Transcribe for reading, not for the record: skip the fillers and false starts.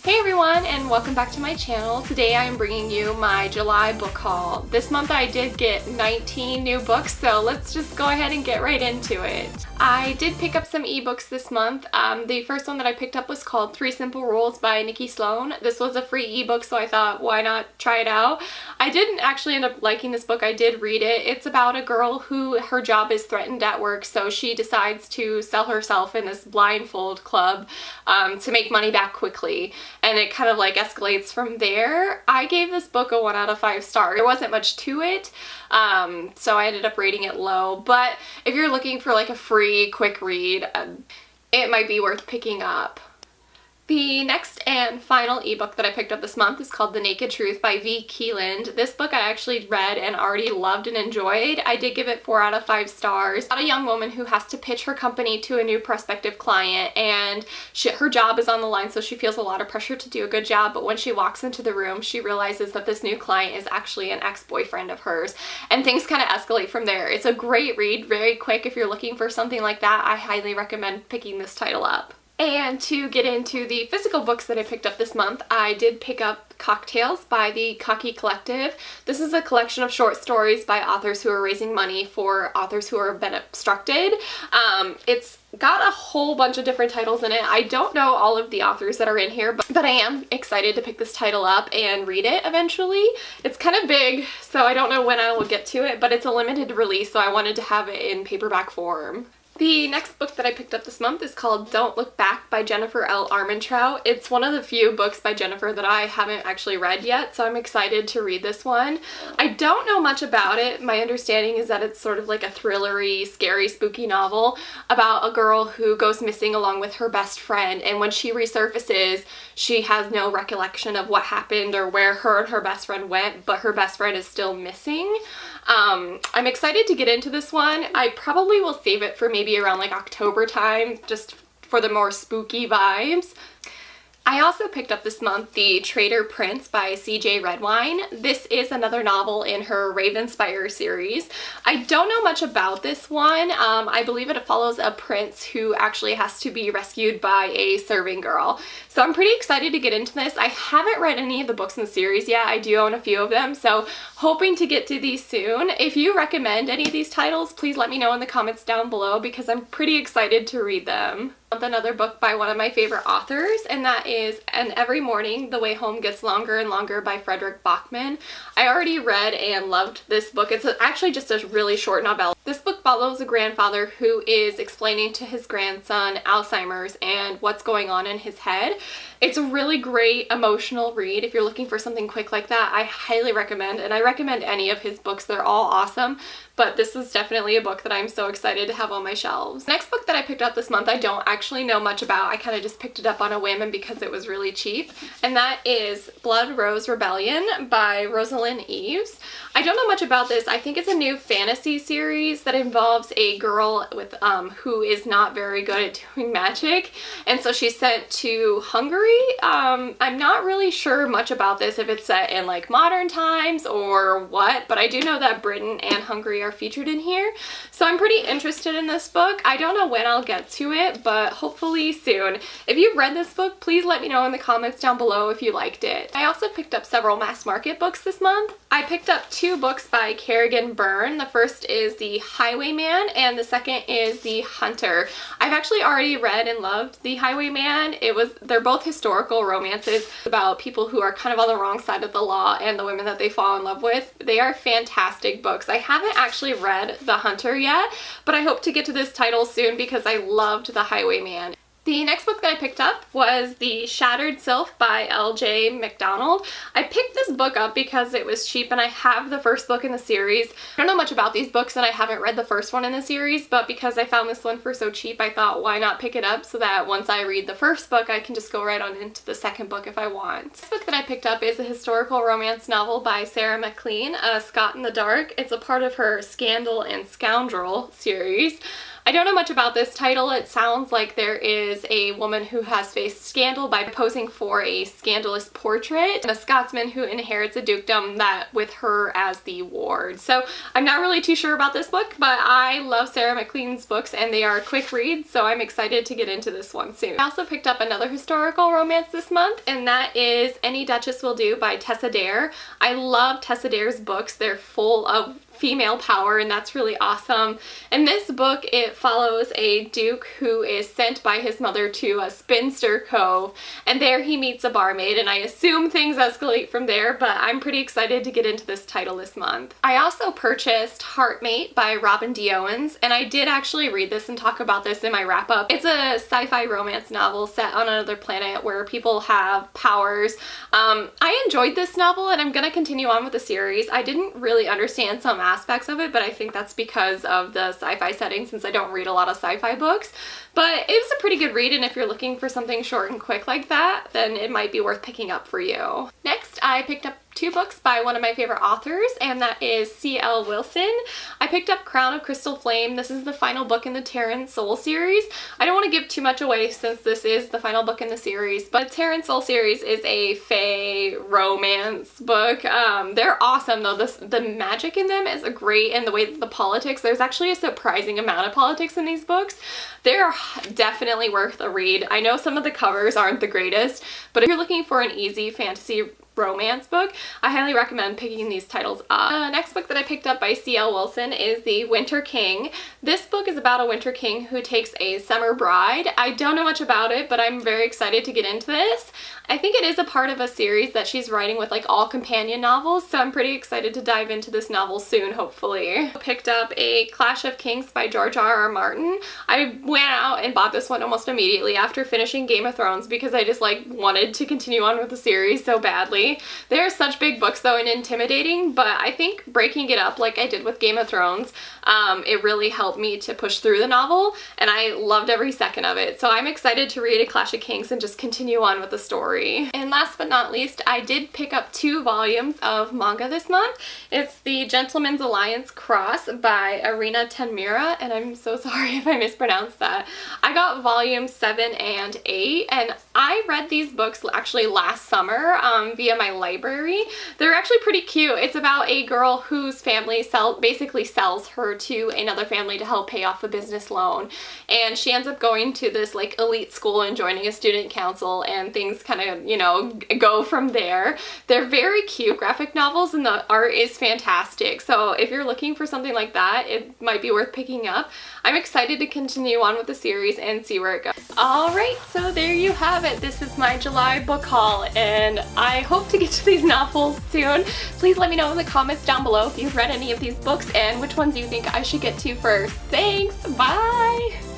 Hey everyone, and welcome back to my channel. Today I am bringing you my July book haul. This month I did get 19 new books, so let's just go ahead and get right into it. I did pick up some ebooks this month. The first one that I picked up was called 3 Simple Rules by Nikki Sloan. This was a free ebook, so I thought, why not try it out? I didn't actually end up liking this book. I did read it. It's about a girl who her job is threatened at work, so she decides to sell herself in this blindfold club to make money back quickly. And it kind of like escalates from there. I gave this book a 1 out of 5 stars. There wasn't much to it, so I ended up rating it low. But if you're looking for like a free, quick read, it might be worth picking up. The next and final ebook that I picked up this month is called The Naked Truth by V. Keeland. This book I actually read and already loved and enjoyed. I did give it 4 out of 5 stars. About a young woman who has to pitch her company to a new prospective client, and her job is on the line, so she feels a lot of pressure to do a good job, but when she walks into the room, she realizes that this new client is actually an ex-boyfriend of hers, and things kind of escalate from there. It's a great read, very quick. If you're looking for something like that, I highly recommend picking this title up. And to get into the physical books that I picked up this month, I did pick up Cocktails by the Cocky Collective. This is a collection of short stories by authors who are raising money for authors who have been obstructed. It's got a whole bunch of different titles in it. I don't know all of the authors that are in here, but I am excited to pick this title up and read it eventually. It's kind of big, so I don't know when I will get to it, but it's a limited release, so I wanted to have it in paperback form. The next book that I picked up this month is called Don't Look Back by Jennifer L. Armentrout. It's one of the few books by Jennifer that I haven't actually read yet, so I'm excited to read this one. I don't know much about it. My understanding is that it's sort of like a thrillery, scary, spooky novel about a girl who goes missing along with her best friend, and when she resurfaces, she has no recollection of what happened or where her and her best friend went, but her best friend is still missing. I'm excited to get into this one. I probably will save it for maybe around like October time, just for the more spooky vibes. I also picked up this month The Traitor Prince by C.J. Redwine. This is another novel in her Ravenspire series. I don't know much about this one. I believe it follows a prince who actually has to be rescued by a serving girl. So I'm pretty excited to get into this. I haven't read any of the books in the series yet. I do own a few of them, so hoping to get to these soon. If you recommend any of these titles, please let me know in the comments down below because I'm pretty excited to read them. Another book by one of my favorite authors, and that is And Every Morning The Way Home Gets Longer and Longer by Frederick Bachman. I already read and loved this book. It's actually just a really short novel. This book follows a grandfather who is explaining to his grandson Alzheimer's and what's going on in his head. It's a really great emotional read. If you're looking for something quick like that, I highly recommend, and I recommend any of his books. They're all awesome, but this is definitely a book that I'm so excited to have on my shelves. Next book that I picked up this month, I don't actually know much about. I kind of just picked it up on a whim and because it was really cheap, and that is Blood Rose Rebellion by Rosalind Eves. I don't know much about this. I think it's a new fantasy series that involves a girl with who is not very good at doing magic, and so she's sent to Hungary. I'm not really sure much about this, if it's set in like modern times or what, but I do know that Britain and Hungary are featured in here, so I'm pretty interested in this book. I don't know when I'll get to it, but hopefully soon. If you've read this book, please let me know in the comments down below if you liked it. I also picked up several mass market books this month. I picked up 2 books by Kerrigan Byrne. The first is The Highwayman and the second is The Hunter. I've actually already read and loved The Highwayman. They're both historical romances about people who are kind of on the wrong side of the law and the women that they fall in love with. They are fantastic books. I haven't actually read The Hunter yet, but I hope to get to this title soon because I loved The Highwayman. The next book that I picked up was The Shattered Sylph by L.J. MacDonald. I picked this book up because it was cheap and I have the first book in the series. I don't know much about these books and I haven't read the first one in the series, but because I found this one for so cheap, I thought why not pick it up so that once I read the first book, I can just go right on into the second book if I want. This book that I picked up is a historical romance novel by Sarah MacLean, Scott in the Dark. It's a part of her Scandal and Scoundrel series. I don't know much about this title. It sounds like there is a woman who has faced scandal by posing for a scandalous portrait, and a Scotsman who inherits a dukedom that with her as the ward. So I'm not really too sure about this book, but I love Sarah MacLean's books and they are quick reads, so I'm excited to get into this one soon. I also picked up another historical romance this month, and that is Any Duchess Will Do by Tessa Dare. I love Tessa Dare's books. They're full of female power, and that's really awesome. In this book, it follows a duke who is sent by his mother to a spinster cove, and there he meets a barmaid, and I assume things escalate from there, but I'm pretty excited to get into this title this month. I also purchased Heartmate by Robin D. Owens, and I did actually read this and talk about this in my wrap-up. It's a sci-fi romance novel set on another planet where people have powers. I enjoyed this novel, and I'm gonna continue on with the series. I didn't really understand some aspects of it, but I think that's because of the sci-fi setting, since I don't read a lot of sci-fi books. But it was a pretty good read, and if you're looking for something short and quick like that, then it might be worth picking up for you. Next, I picked up 2 books by one of my favorite authors, and that is C.L. Wilson. I picked up Crown of Crystal Flame. This is the final book in the Terran Soul series. I don't want to give too much away since this is the final book in the series, but Terran Soul series is a fae romance book. They're awesome though. The magic in them is great, and the way that the politics, there's actually a surprising amount of politics in these books. They're definitely worth a read. I know some of the covers aren't the greatest, but if you're looking for an easy fantasy romance book, I highly recommend picking these titles up. Next book that I picked up by C.L. Wilson is The Winter King. This book is about a winter king who takes a summer bride. I don't know much about it, but I'm very excited to get into this. I think it is a part of a series that she's writing with like all companion novels, so I'm pretty excited to dive into this novel soon, hopefully. I picked up A Clash of Kings by George R.R. Martin. I went out and bought this one almost immediately after finishing Game of Thrones because I just like wanted to continue on with the series so badly. They are such big books though and intimidating, but I think breaking it up like I did with Game of Thrones, it really helped me to push through the novel, and I loved every second of it. So I'm excited to read A Clash of Kings and just continue on with the story. And last but not least, I did pick up 2 volumes of manga this month. It's The Gentleman's Alliance Cross by Arina Tenmira, and I'm so sorry if I mispronounced that. I got volumes 7 and 8, and I read these books actually last summer via my library. They're actually pretty cute. It's about a girl whose family basically sells her to another family to help pay off a business loan, and she ends up going to this like elite school and joining a student council, and things kind of, you know, go from there. They're very cute graphic novels, and the art is fantastic, so if you're looking for something like that, it might be worth picking up. I'm excited to continue on with the series and see where it goes. Alright, so there you have it. This is my July book haul, and I hope to get to these novels soon. Please let me know in the comments down below if you've read any of these books and which ones you think I should get to first. Thanks! Bye!